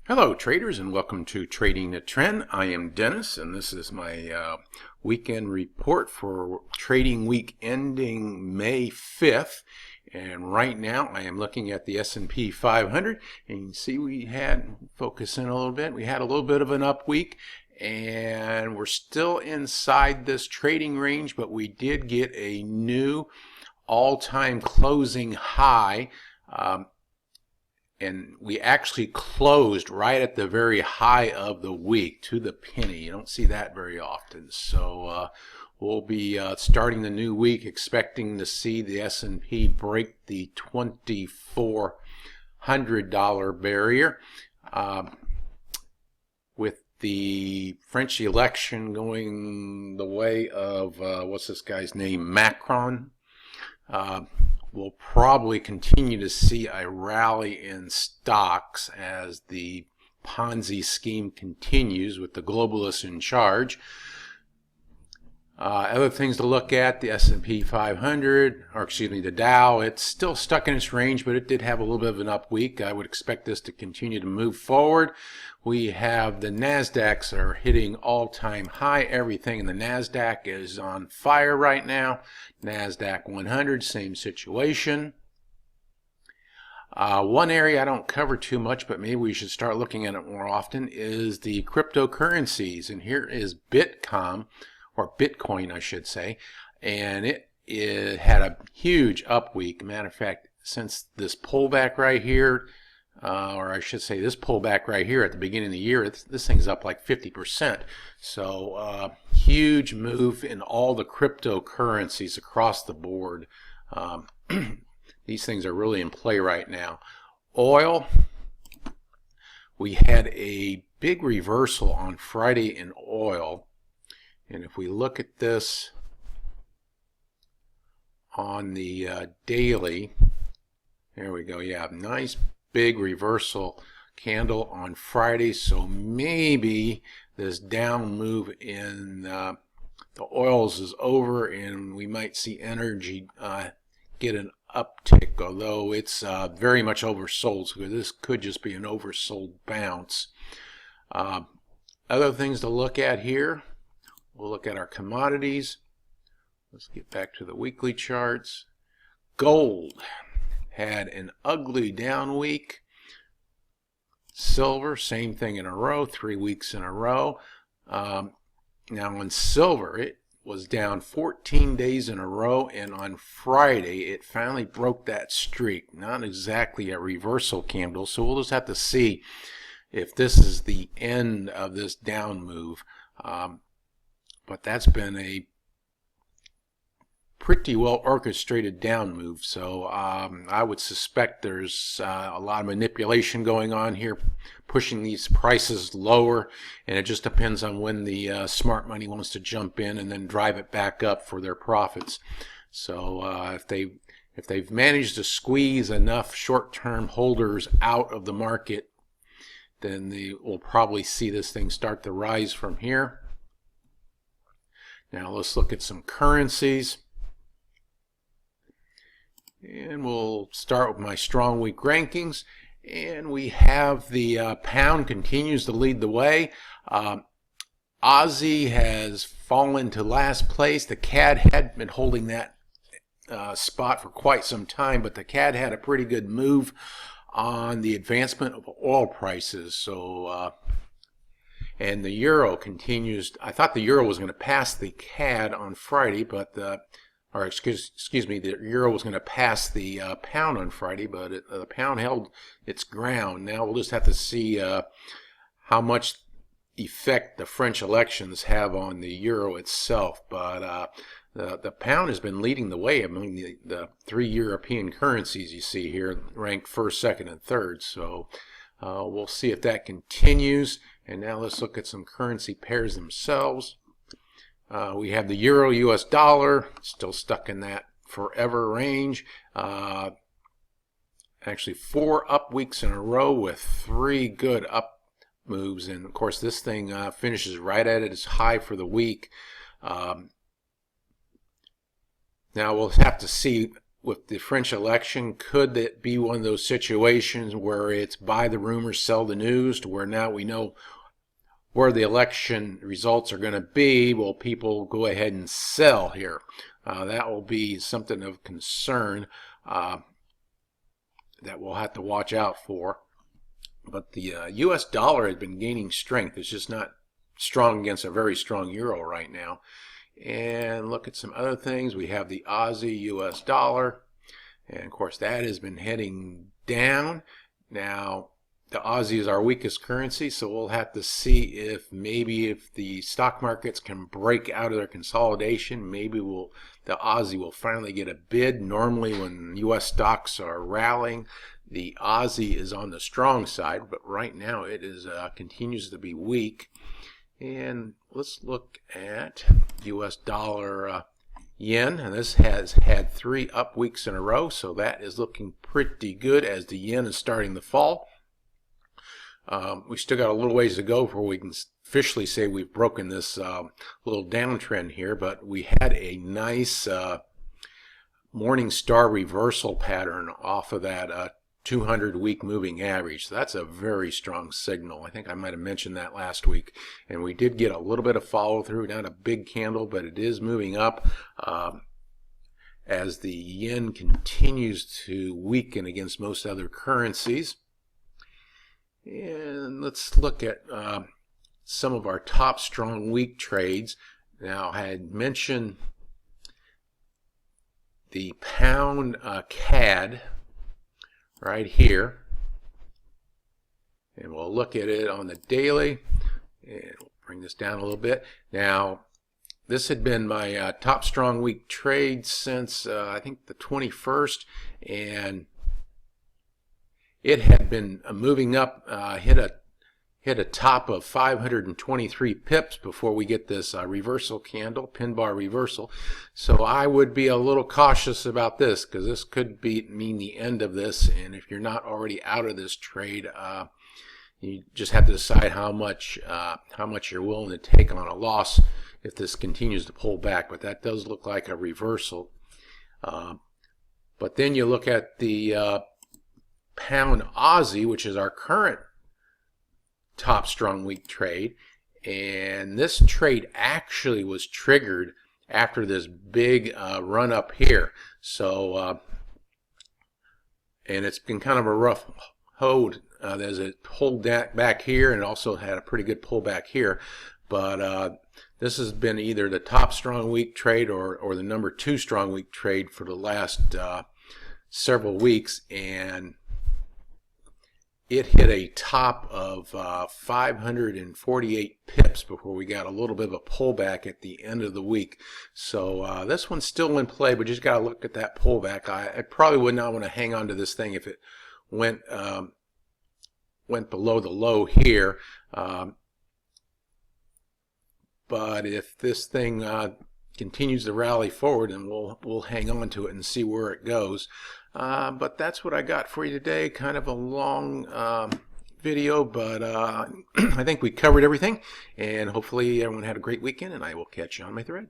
Hello traders, and welcome to Trading the Trend. I am Dennis, and this is my weekend report for trading week ending May 5th. And right now I am looking at the S&P 500, and you can see we had, focus in a little bit, we had a little bit of an up week, and we're still inside this trading range, but we did get a new all-time closing high. And we actually closed right at the very high of the week to the penny. You don't see that very often. So we'll be starting the new week expecting to see the S&P break the $2,400 barrier. With the French election going the way of, what's this guy's name, Macron, we'll probably continue to see a rally in stocks as the Ponzi scheme continues with the globalists in charge. Other things to look at, the S&P 500, or excuse me, the Dow, it's still stuck in its range, but it did have a little bit of an up week. I would expect this to continue to move forward. We have the NASDAQs are hitting all-time high. Everything in the NASDAQ is on fire right now. NASDAQ 100, same situation. One area I don't cover too much, but maybe we should start looking at it more often, is the cryptocurrencies. And here is Bitcoin, or Bitcoin I should say, and it had a huge up week. Matter of fact, since this pullback right here, or I should say this pullback right here at the beginning of the year, this thing's up like 50%. So huge move in all the cryptocurrencies across the board. These things are really in play right now. Oil, we had a big reversal on Friday in oil. And if we look at this on the daily, there we go. Yeah, nice big reversal candle on Friday. So maybe this down move in the oils is over, and we might see energy get an uptick, although it's very much oversold. So this could just be an oversold bounce. Other things to look at here. We'll look at our commodities. Let's get back to the weekly charts. Gold had an ugly down week. Silver, same thing in a row, 3 weeks in a row. Now on silver, it was down 14 days in a row, and on Friday it finally broke that streak. Not exactly a reversal candle, so we'll just have to see if this is the end of this down move. But that's been a pretty well orchestrated down move. So I would suspect there's a lot of manipulation going on here, pushing these prices lower, and it just depends on when the smart money wants to jump in and then drive it back up for their profits. So if they've managed to squeeze enough short-term holders out of the market, then we'll probably see this thing start to rise from here. Now let's look at some currencies. And we'll start with my strong week rankings. And we have the pound continues to lead the way. Aussie has fallen to last place. The CAD had been holding that spot for quite some time, but the CAD had a pretty good move on the advancement of oil prices. So and the euro continues. I thought the euro was going to pass the CAD on Friday, but or excuse me, the euro was going to pass the pound on Friday, but the pound held its ground. Now we'll just have to see how much effect the French elections have on the euro itself. But the pound has been leading the way among the three European currencies you see here, ranked first, second, and third. So we'll see if that continues. And now let's look at some currency pairs themselves. We have the euro, US dollar, still stuck in that forever range. Actually 4 up weeks in a row with 3 good up moves. And of course this thing finishes right at its high for the week. Now we'll have to see with the French election, could it be one of those situations where it's buy the rumors, sell the news, to where now we know where the election results are going to be? Will people go ahead and sell here? That will be something of concern that we'll have to watch out for. But the U.S. dollar has been gaining strength. It's just not strong against a very strong euro right now. And look at some other things. We have the Aussie U.S. dollar, and of course that has been heading down. Now the Aussie is our weakest currency, so we'll have to see if the stock markets can break out of their consolidation, maybe the Aussie will finally get a bid. Normally when U.S. stocks are rallying, the Aussie is on the strong side, but right now it is continues to be weak. And let's look at U.S. dollar yen, and this has had 3 up weeks in a row, so that is looking pretty good as the yen is starting to fall. We still got a little ways to go before we can officially say we've broken this little downtrend here, but we had a nice morning star reversal pattern off of that 200-week moving average. So that's a very strong signal. I think I might have mentioned that last week. And we did get a little bit of follow through, not a big candle, but it is moving up as the yen continues to weaken against most other currencies. And let's look at some of our top strong week trades. Now, I had mentioned the pound CAD right here, and we'll look at it on the daily, and we'll bring this down a little bit. Now this had been my top strong week trade since I think the 21st, and it had been moving up, hit a top of 523 pips before we get this reversal candle, pin bar reversal. So I would be a little cautious about this, because this could mean the end of this. And if you're not already out of this trade, you just have to decide how much you're willing to take on a loss if this continues to pull back. But that does look like a reversal. But then you look at the pound Aussie, which is our current top strong week trade, and this trade actually was triggered after this big run up here. So and it's been kind of a rough hold. There's a pulled back here, and also had a pretty good pullback here, but this has been either the top strong week trade or the number 2 strong week trade for the last several weeks, and it hit a top of 548 pips before we got a little bit of a pullback at the end of the week. So this one's still in play, but just got to look at that pullback. I probably would not want to hang on to this thing if it went below the low here. But if this thing continues to rally forward, and we'll hang on to it and see where it goes. But that's what I got for you today. Kind of a long video, but I think we covered everything, and hopefully everyone had a great weekend, and I will catch you on my thread.